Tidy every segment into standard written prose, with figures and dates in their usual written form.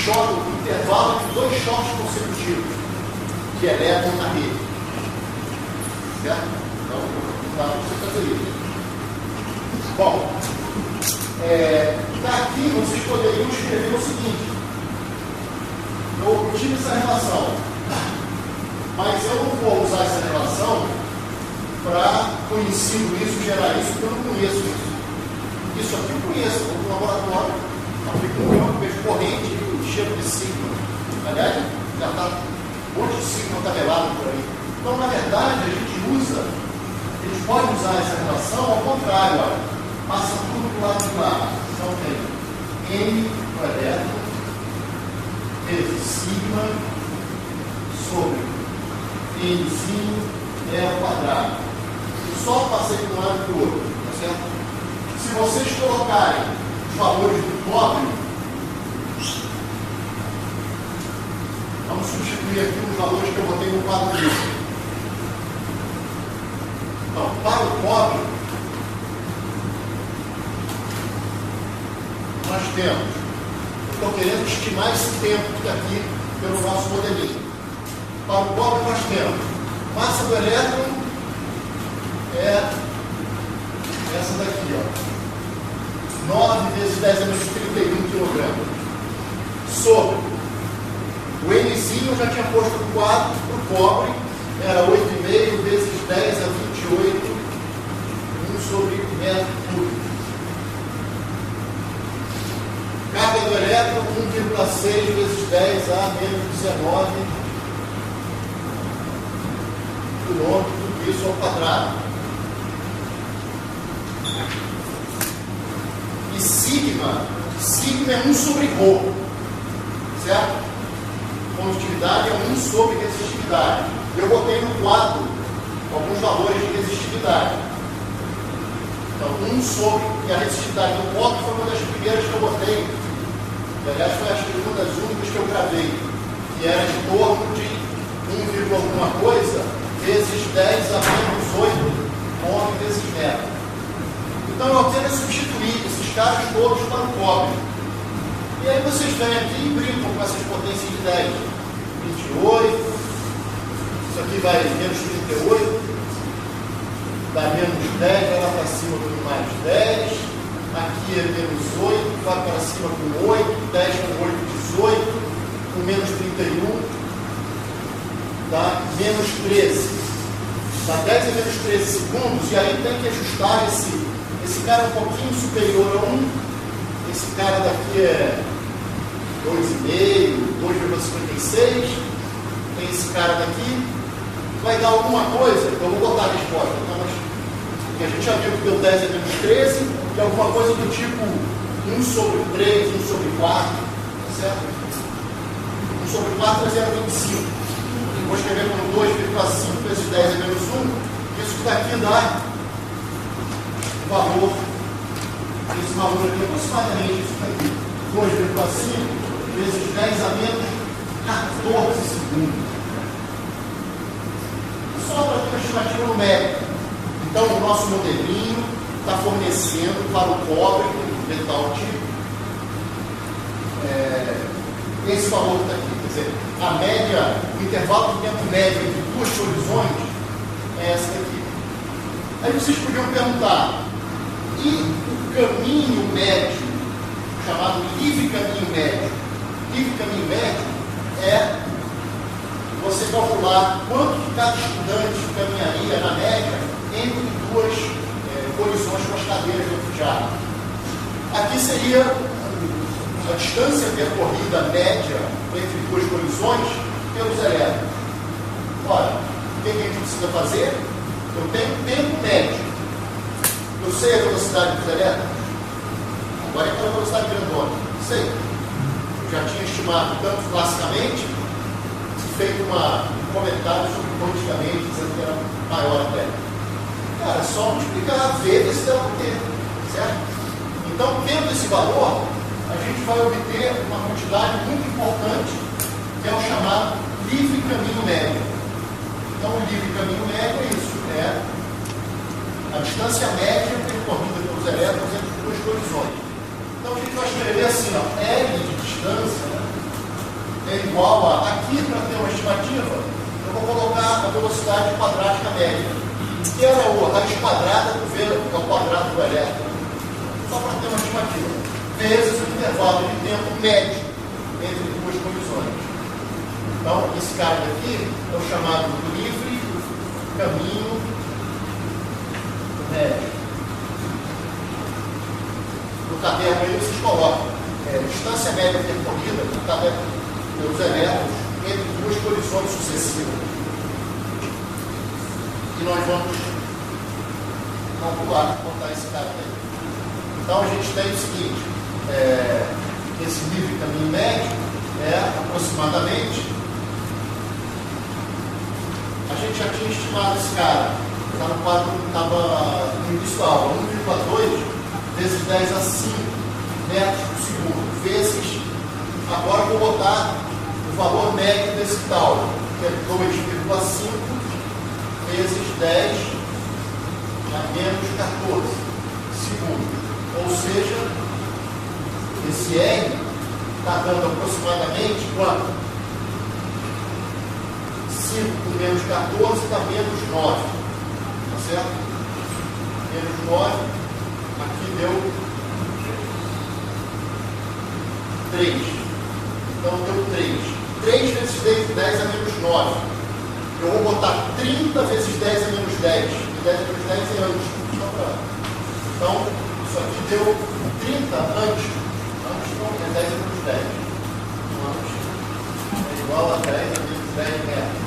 choque, o intervalo de 2 choques consecutivos de elétron na rede. Certo? Então, dá para você fazer isso. Bom, daqui vocês poderiam escrever o seguinte: eu tive essa relação, mas eu não vou usar essa relação para conhecido isso, gerar isso, porque eu não conheço isso. Isso aqui eu conheço, eu vou no laboratório, aplico um campo, vejo corrente e cheiro de sigma. Aliás, já está um monte de sigma tabelado por aí. Então, na verdade, a gente pode usar essa relação ao contrário, olha, passa tudo para o lado de lá. Então tem M no elétron vezes sigma sobre Nzinho ao quadrado. Eu só passei de um lado para o outro, tá certo? Se vocês colocarem os valores do cobre, vamos substituir aqui os valores que eu botei no quadro livre. Então, para o cobre, nós temos, estou querendo estimar esse tempo que está aqui pelo nosso modelinho. Para o cobre, nós temos massa do elétron é essa daqui, ó, 9 vezes 10 a menos 31 kg. Sobre o Nzinho, eu já tinha posto 4 para o cobre, era 8,5 vezes 10 a 28, 1 sobre metro cúbico. Carga do elétron, 1,6 vezes 10 a menos 19 quilômetros, tudo isso ao quadrado. E sigma é 1 sobre ρ, certo? Condutividade é 1 sobre resistividade. Eu botei no quadro alguns valores de resistividade. Então, 1 sobre, e a resistividade do cobre foi uma das primeiras que eu botei. E, aliás, foi acho que uma das únicas que eu gravei, que era em torno de 1, alguma coisa vezes 10 a menos 8 ohms vezes metro. Então, eu tento substituir esses caras todos para o cobre. E aí vocês vêm aqui e brincam com essas potências de 10. 28, isso aqui vai menos 38, dá menos 10, vai lá para cima com mais 10, aqui é menos 8, vai para cima com 8, 10 com 8, 18, com menos 31, dá menos 13. Dá 10 a menos 13 segundos, e aí tem que ajustar esse cara um pouquinho superior a 1, esse cara daqui é 2,5, 2,56, tem esse cara daqui, vai dar alguma coisa, eu vou botar a resposta, então, mas, porque a gente já viu que deu 10 a menos 13, que é alguma coisa do tipo 1 sobre 3, 1 sobre 4, tá certo? 1 sobre 4 é 0,25. Vou escrever como 2,5 vezes 10 a menos 1, isso daqui dá o valor, esse valor aqui, aproximadamente isso daqui, 2,5 vezes 10 a menos 14 segundos. Só para ter uma estimativa numérica. Então, o nosso modelinho está fornecendo para o cobre, metal tipo, esse valor que está aqui. Quer dizer, a média, o intervalo de tempo médio entre duas colisões é essa daqui. Aí vocês podiam perguntar, e o caminho médio, chamado livre caminho médio? Livre caminho médio é você calcular quanto que cada estudante caminharia, na média, entre duas colisões com as cadeiras do jato. Aqui seria a distância percorrida média entre duas colisões pelos elétrons. Ora, o que a gente precisa fazer? Eu tenho tempo médio. Eu sei a velocidade dos elétrons. Agora é aquela velocidade grandona. Sei. Eu já tinha estimado tanto classicamente, feito um comentário sobre quanticamente, dizendo que era maior até. Cara, é só multiplicar V vezes delta T, certo? Então, tendo esse valor, a gente vai obter uma quantidade muito importante, que é o chamado livre caminho médio. Então, o livre caminho médio é isso, é a distância média percorrida pelos elétrons entre duas colisões. Então, a gente vai escrever assim, ó, L de distância, né, é igual a, aqui para ter uma estimativa, eu vou colocar a velocidade quadrática média, que era a raiz quadrada do V ao quadrado do elétron, só para ter uma estimativa, vezes o intervalo de tempo médio entre duas colisões. Então, esse cara daqui é o chamado livre caminho médio. No caderno aí vocês colocam distância média percorrida no caderno dos elétrons entre duas colisões sucessivas. E nós vamos calcular, contar esse cara aí. Então a gente tem o seguinte, esse livre caminho médio é aproximadamente, a gente já tinha estimado esse cara, está no quadro que estava no início da aula, 1,2 vezes 10 a 5 metros por segundo, vezes, agora eu vou botar o valor médio desse tal, que é 2,5 vezes 10 a menos 14 segundos. Ou seja, esse R está dando aproximadamente quanto? 5 por menos 14 dá menos 9. Tá certo? Menos 9, aqui deu 3. Então deu 3. 3 vezes 10 a menos 9. Eu vou botar 30 vezes 10 a menos 10. E 10 a menos 10 é antes. Então, isso aqui deu 30 antes. Antes não, é 10 a menos 10. Antes é igual a 10 a menos 10 metros.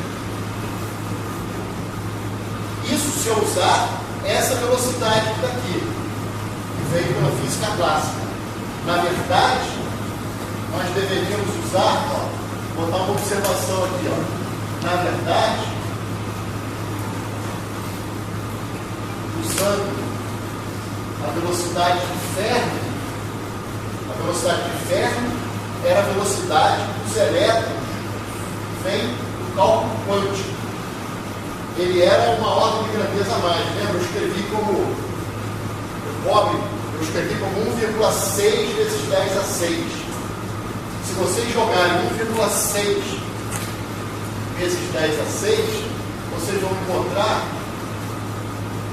Isso se eu usar essa velocidade daqui, que veio pela física clássica. Na verdade, nós deveríamos usar, ó, botar uma observação aqui, ó. Na verdade, usando a velocidade de Fermi, a velocidade de Fermi era a velocidade dos elétrons que vem do cálculo quântico. Ele era uma ordem de grandeza a mais. Lembra? Eu escrevi como pobre, eu escrevi como 1,6 vezes 10 a 6. Se vocês jogarem 1,6 vezes 10 a 6, vocês vão encontrar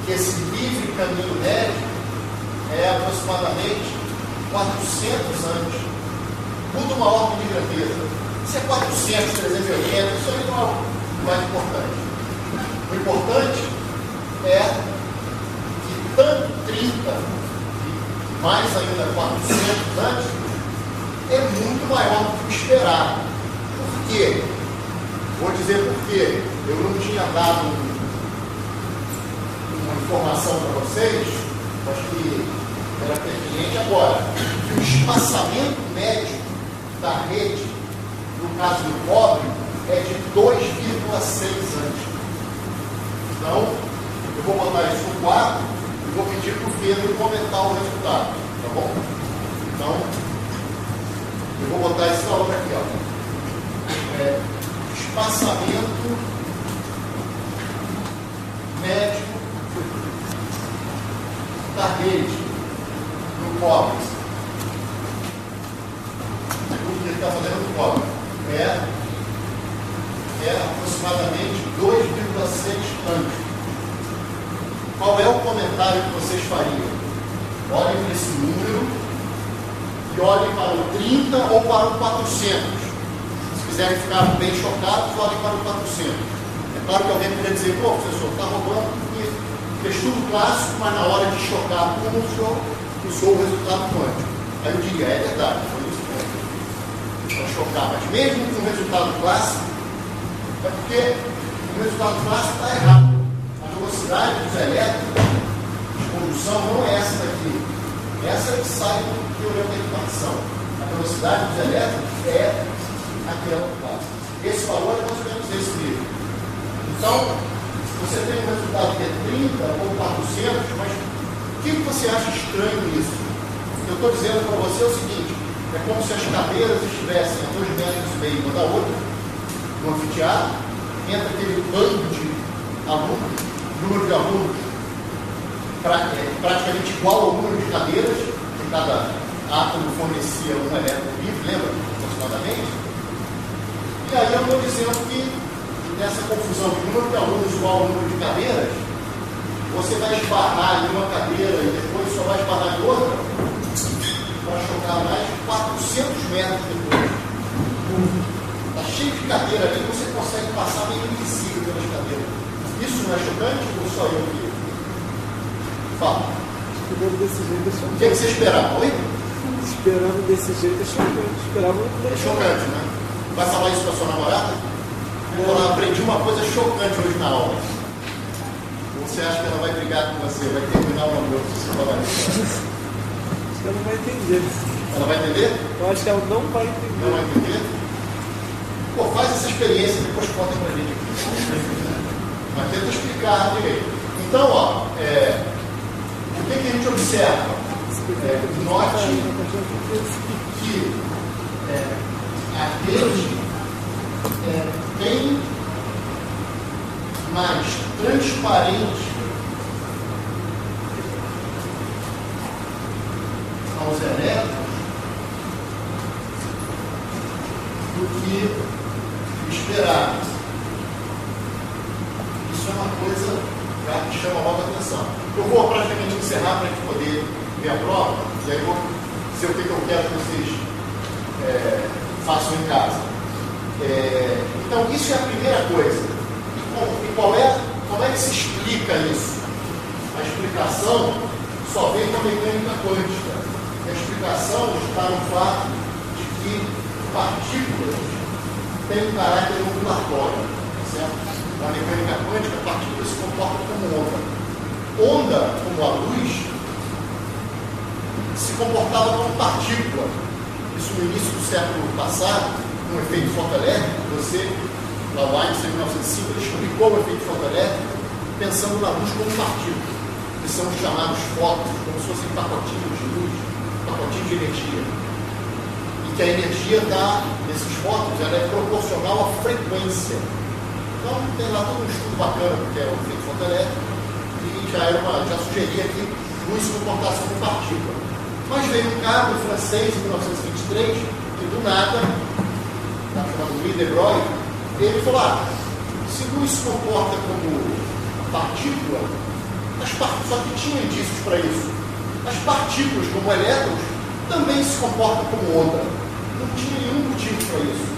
que esse livre caminho médio é aproximadamente 400 anos. Muda uma ordem de grandeza. Se é 400, 380, isso aí não é o mais importante. O importante é que tanto 30 e mais ainda 400 anos é muito maior do que o esperado. Por quê? Vou dizer por quê. Eu não tinha dado uma informação para vocês, acho que era pertinente agora, que o espaçamento médio da rede, no caso do cobre, é de 2,6 anos. Então, eu vou botar isso no quadro e vou pedir para o Pedro comentar o resultado, tá bom? Então, eu vou botar esse valor aqui, ó. Espaçamento médio da rede no cobre. Tudo que ele está fazendo no cobre é aproximadamente 2,6 anos. Qual é o comentário que vocês fariam? Olhem para esse número e olhem para o 30 ou para o 400. Se quiserem ficar bem chocados, olhem para o 400. É claro que alguém poderia dizer, pô, professor, está roubando porque fez tudo clássico, mas na hora de chocar tudo, o senhor usou o resultado quântico. Aí eu diria, é verdade, foi isso mesmo. Para chocar, mas mesmo com o resultado clássico, é porque o resultado clássico está errado. A velocidade dos elétrons de condução não é essa daqui. Essa que sai do teorema da equitação. A velocidade dos elétrons é aquela clássica. Esse valor é mais ou menos esse mesmo. Então, se você tem um resultado que é 30 ou 400, mas o que você acha estranho nisso? O que eu estou dizendo para você é o seguinte: é como se as cadeiras estivessem a 2,5 metros uma da outra, no anfiteatro, entra aquele bando de alunos, número de alunos praticamente igual ao número de cadeiras, que cada átomo fornecia um elétron livre, lembra? Aproximadamente. E aí eu estou dizendo que nessa confusão de número de alunos igual ao número de cadeiras, você vai esbarrar em uma cadeira e depois só vai esbarrar em outra, para chocar mais de 400 metros depois. Está cheio de cadeira ali, você consegue passar meio invisível pelas cadeiras. Isso não é chocante ou só eu que? Fala. Esperando desse jeito é chocante. O que você esperava? Oi? Esperando desse jeito é chocante. Esperava É chocante, né? Vai falar isso para sua namorada? Eu aprendi uma coisa chocante hoje na aula. Você acha que ela vai brigar com você? Vai terminar o namoro se você falar isso? Acho que ela não vai entender. Ela vai entender? Eu acho que ela não vai entender. Não vai entender? Pô, faz essa experiência e depois conta pra gente aqui. Mas tenta explicar direito. Então, ó, o que a gente observa? Note que a rede bem mais transparente aos elétrons do que esperado. Isso é uma coisa que chama logo a atenção. Eu vou praticamente encerrar para a gente poder ver a prova, e aí vou dizer o que eu quero que vocês façam em casa. Então, isso é a primeira coisa. E como é que se explica isso? A explicação só vem com a mecânica quântica. A explicação está no fato de que partículas têm um caráter ondulatório. Certo? Na mecânica quântica, a partícula se comporta como onda. Onda, como a luz, se comportava como partícula. Isso no início do século passado, um efeito fotoelétrico. Lá o Einstein, em 1905, ele explicou o efeito fotoelétrico pensando na luz como partícula, que são os chamados fótons, como se fossem pacotinhos de luz, pacotinhos de energia. E que a energia desses fótons ela é proporcional à frequência. Então, tem lá todo um estudo bacana, porque é o efeito fotoelétrico, e já sugeria que luz se comportasse como partícula. Mas veio um cara, um francês, em 1923, que do nada, chamado Louis de Broglie, ele falou, se luz se comporta como partícula, só que tinha indícios para isso. As partículas, como elétrons, também se comportam como onda. Não tinha nenhum motivo para isso.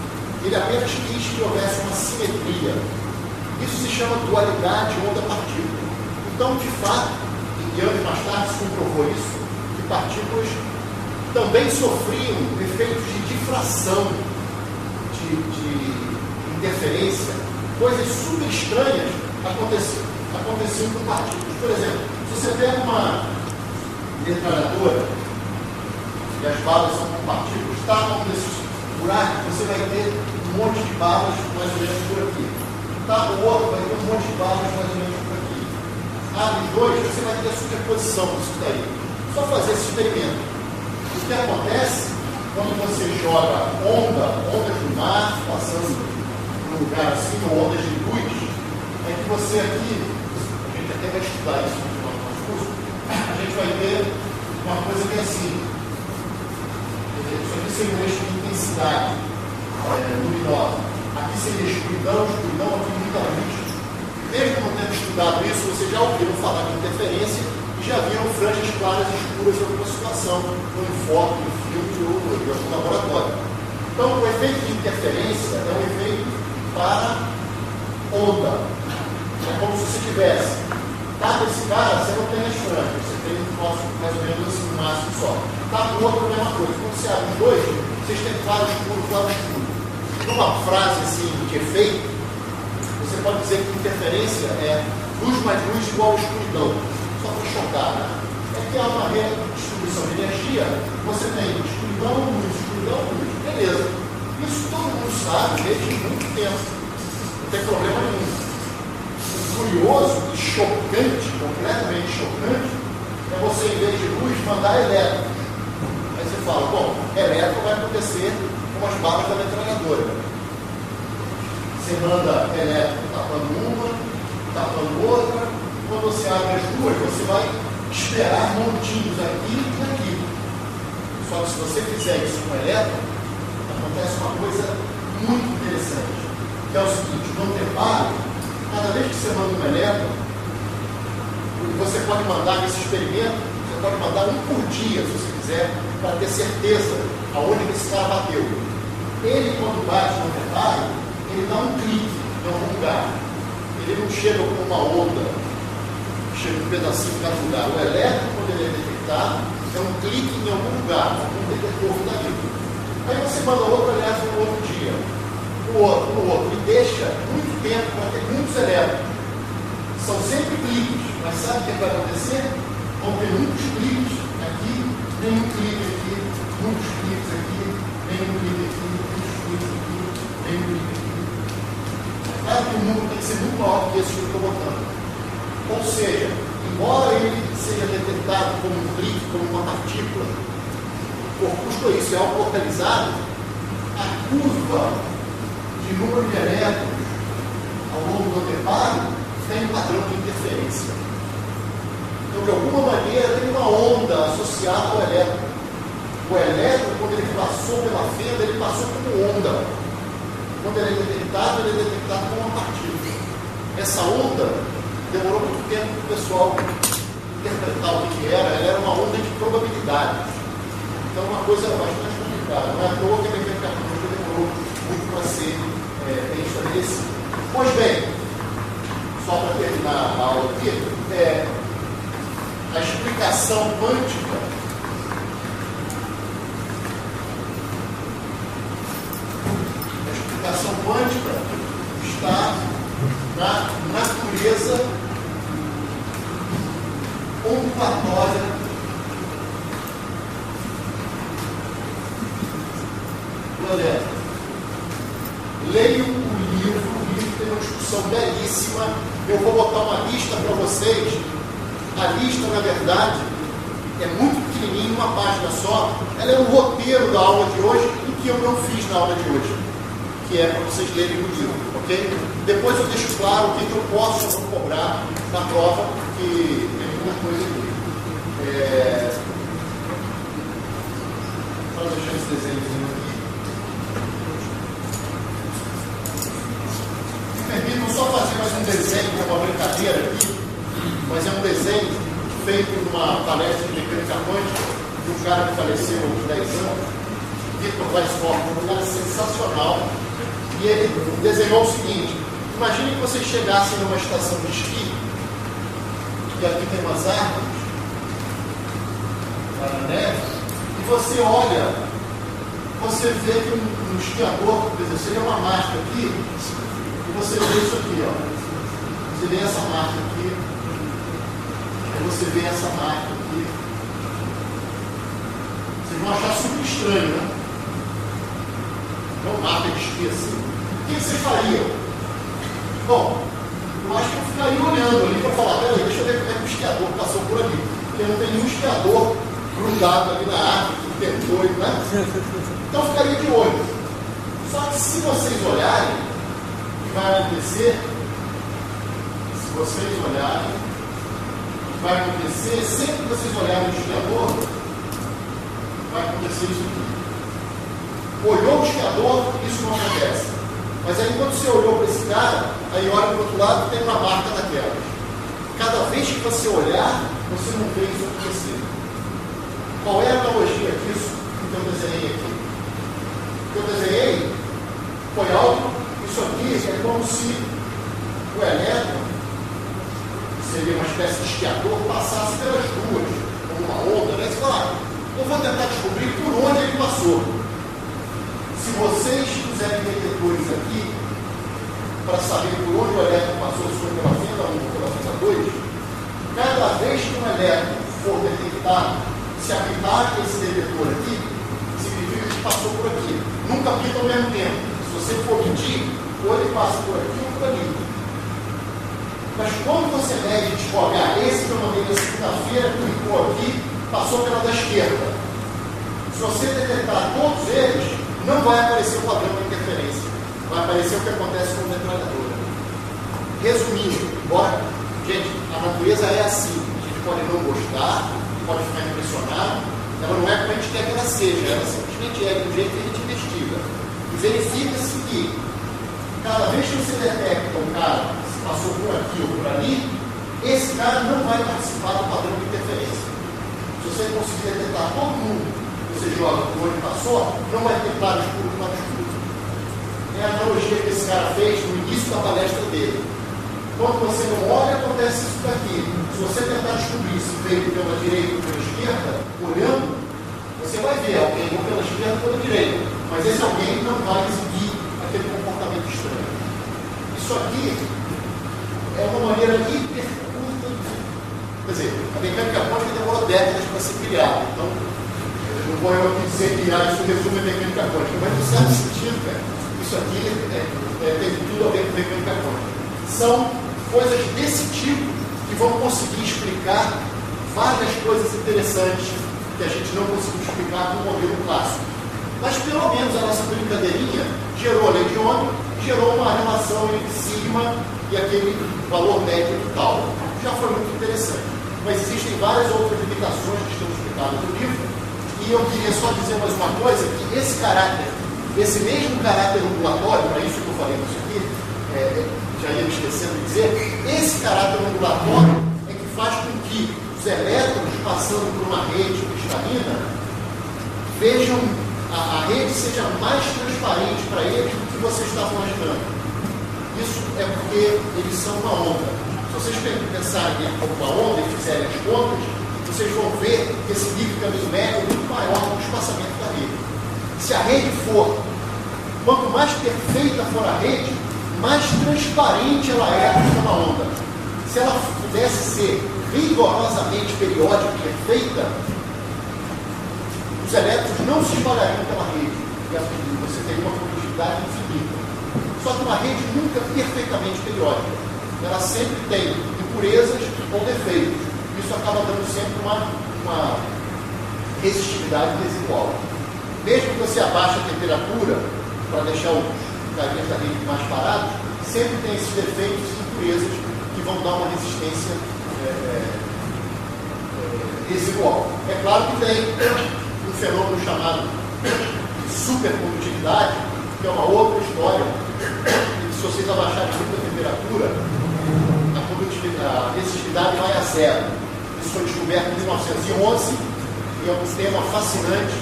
Ele apenas quis que houvesse uma simetria. Isso se chama dualidade onda-partícula. Então, de fato, e anos mais tarde se comprovou isso, que partículas também sofriam efeitos de difração, de interferência, coisas super estranhas aconteciam com partículas. Por exemplo, se você pega uma metralhadora e as balas são com partículas, está num desses buracos, você vai ter um monte de balas mais ou menos por aqui. Está no outro, vai ter um monte de balas mais ou menos por aqui. Nos dois, você vai ter a superposição disso daí. Só fazer esse experimento. O que acontece quando você joga ondas do mar, passando num lugar assim, ou ondas de luz, é que você aqui, a gente até vai estudar isso no final do nosso curso, a gente vai ter uma coisa que é assim. Isso aqui seria um eixo de intensidade luminosa. Aqui seria escuridão aqui muita luz. Mesmo não tendo estudado isso, vocês já ouviram falar de interferência e já viram franjas claras e escuras em alguma situação, no enfoque, no filme ou em algum laboratório. Então, o efeito de interferência é um efeito para onda. É como se você tivesse. Esse cara, você não tem as franjas, você tem um troço mais ou menos assim, um máximo só. No outro, a mesma coisa. Quando você abre os dois, vocês têm claro escuro. Numa frase assim de efeito, você pode dizer que interferência é luz mais luz igual a escuridão. Só para chocar, né? É que há uma redistribuição de energia, você tem escuridão, luz. Beleza. Isso todo mundo sabe desde muito tempo. Não tem problema nenhum. O curioso e chocante, completamente chocante, é você, em vez de luz, mandar elétrons. Aí você fala, bom, elétron vai acontecer com as balas da metralhadora. Você manda elétron tapando uma, tapando outra. Quando você abre as duas, você vai esperar montinhos aqui e aqui. Só que se você fizer isso com elétron, acontece uma coisa muito interessante. que é o seguinte: no anteparo, cada vez que você manda um elétron, você pode mandar nesse experimento, você pode mandar um por dia, se você quiser, para ter certeza aonde esse cara bateu. Ele, quando bate no anteparo, ele dá um clique em algum lugar. Ele não chega com uma onda, chega um pedacinho em cada lugar. O elétron, quando ele é detectado, é um clique em algum lugar, algum detetor da vida. Aí você manda outro elétron no outro dia, no outro, e deixa muito tempo para ter muitos elétrons. São sempre cliques, mas sabe o que vai acontecer? Vão ter muitos cliques aqui, nenhum clique aqui, muitos cliques aqui, nenhum clique aqui, muitos cliques aqui, nenhum clique aqui. Claro que o número tem que ser muito maior do que esse que eu estou botando. Ou seja, embora ele seja detectado como um clique, como uma partícula, por custo isso é algo localizado, a curva de número de elétrons ao longo do anteparo tem um padrão de interferência. Então, de alguma maneira, tem uma onda associada ao elétron. O elétron, quando ele passou pela fenda, ele passou como onda. Quando ele é detectado como uma partícula. Essa onda demorou muito tempo para o pessoal interpretar o que era. Ela era uma onda de probabilidades. Então, uma coisa bastante complicada. Não é à toa que a mecânica quântica demorou muito para ser bem estabelecida. Pois bem, só para terminar a aula aqui, a explicação quântica está na natureza ondulatória do elétron. Leiam o livro tem uma discussão belíssima. Eu vou botar uma lista para vocês. A lista, na verdade, é muito pequenininha, uma página só. Ela é um roteiro da aula de hoje, em que eu não fiz na aula de hoje, que é para vocês lerem o livro, ok? Depois eu deixo claro o que eu posso ou não cobrar na prova, porque tem muita coisa aqui. Só deixar esse desenhozinho aqui. Me permitam só fazer mais um desenho, que é uma brincadeira aqui, mas é um desenho feito numa palestra de mecânica quântica de um cara que faleceu há 10 anos, Victor Weisskopf, um cara sensacional. E ele desenhou o seguinte: imagine que vocês chegassem numa estação de esqui, e aqui tem umas árvores, lá na neve, e você olha, você vê que um esquiador, quer dizer, seria uma marca aqui, e você vê isso aqui, ó. Você vê essa marca aqui, aí você vê essa marca aqui. Vocês vão achar super estranho, né? Não marca de esqui assim. O que vocês fariam? Bom, eu acho que eu ficaria olhando ali para falar: peraí, deixa eu ver como é que o esquiador passou por ali. Porque não tem nenhum esquiador grudado ali na árvore, que tentou, né? Então eu ficaria de olho. Só que se vocês olharem, o que vai acontecer? Se vocês olharem, o que vai acontecer? Sempre que vocês olharem o esquiador, vai acontecer isso aqui. Olhou o esquiador, isso não acontece. Mas aí quando você olhou para esse cara, aí olha para o outro lado, tem uma marca daquela. Cada vez que você olhar, você não vê isso acontecer. Qual é a analogia disso que eu desenhei aqui? O que eu desenhei foi algo, isso aqui é como se o elétron, que seria uma espécie de esquiador, passasse pelas ruas, como uma onda, né? Claro, eu vou tentar descobrir por onde ele passou. Se vocês fizerem detetores aqui, para saber por onde o elétron passou, se foi pela fenda 1 ou pela fenda 2, cada vez que um elétron for detectado, se apitar esse detetor aqui, significa que passou por aqui. Nunca apita ao mesmo tempo. Se você for medir, ou ele passa por aqui ou por ali. Mas quando você mede e desfogar, esse que eu mandei na segunda-feira, que ficou aqui, passou pela da esquerda. Se você detectar todos eles, não vai aparecer o padrão de interferência. Vai aparecer o que acontece com o metralhadora. Resumindo, embora, gente, a natureza é assim. A gente pode não gostar, pode ficar impressionado. Ela não é como a gente quer que ela seja. Ela simplesmente é do jeito que a gente investiga. E verifica-se que cada vez que você detecta um cara que passou por aqui ou por ali, esse cara não vai participar do padrão de interferência. Se você conseguir detectar todo mundo que você joga por onde passou, não vai ter claro escuro, claro escuro. É a analogia que esse cara fez no início da palestra dele. Quando você não olha, acontece isso daqui. Se você tentar descobrir se veio pela direita ou pela esquerda, olhando, você vai ver alguém ou pela esquerda ou pela direita. Mas esse alguém não vai exibir aquele comportamento estranho. Isso aqui é uma maneira hiper curta. Quer dizer, a mecânica quântica demorou décadas para ser criada. Então, não vou eu aqui dizer que isso resume a mecânica quântica, mas no certo sentido, cara, isso aqui tem tudo a ver com mecânica quântica. São coisas desse tipo que vão conseguir explicar várias coisas interessantes que a gente não conseguiu explicar com o modelo clássico. Mas pelo menos a nossa brincadeirinha gerou a lei de Ohm, gerou uma relação entre sigma e aquele valor médio do tal. Já foi muito interessante. Mas existem várias outras limitações que estão explicadas no livro, e eu queria só dizer mais uma coisa, que esse caráter, esse mesmo caráter ondulatório, para isso que eu falei isso aqui, já ia me esquecendo de dizer, esse caráter ondulatório é que faz com que os elétrons passando por uma rede cristalina vejam, a rede seja mais transparente para eles do que você está imaginando. Isso é porque eles são uma onda. Se vocês pensarem em uma onda e fizerem as contas, vocês vão ver que esse nível de caminho médio é muito maior do que o espaçamento da rede. Se a rede for, quanto mais perfeita for a rede, mais transparente ela é do que uma onda. Se ela pudesse ser rigorosamente periódica e perfeita, os elétrons não se espalhariam pela rede. E você teria uma condutividade infinita. Só que uma rede nunca é perfeitamente periódica. Ela sempre tem impurezas ou defeitos. Isso acaba dando sempre uma resistividade desigual. Mesmo que você abaixe a temperatura para deixar os carinhas da rede mais parados, sempre tem esses defeitos e impurezas que vão dar uma resistência desigual. É claro que tem um fenômeno chamado supercondutividade, que é uma outra história. E se vocês abaixarem muito a temperatura, a resistividade vai a zero. Isso foi descoberto em 1911 e é um tema fascinante,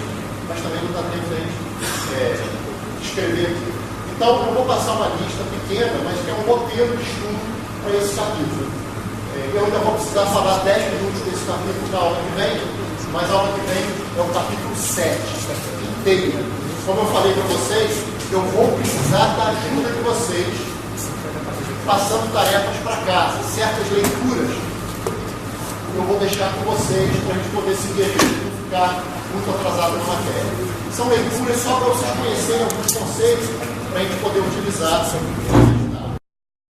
mas também não dá tempo de a gente descrever aqui. Então, eu vou passar uma lista pequena, mas que é um roteiro de estudo para esse capítulo. Eu ainda vou precisar falar 10 minutos desse capítulo na aula que vem, mas a aula que vem é o capítulo 7, inteiro. Como eu falei para vocês, eu vou precisar da ajuda de vocês, passando tarefas para casa, certas leituras eu vou deixar com vocês para a gente poder seguir aqui e não ficar muito atrasado na matéria. São leituras só para vocês conhecerem alguns conceitos para a gente poder utilizar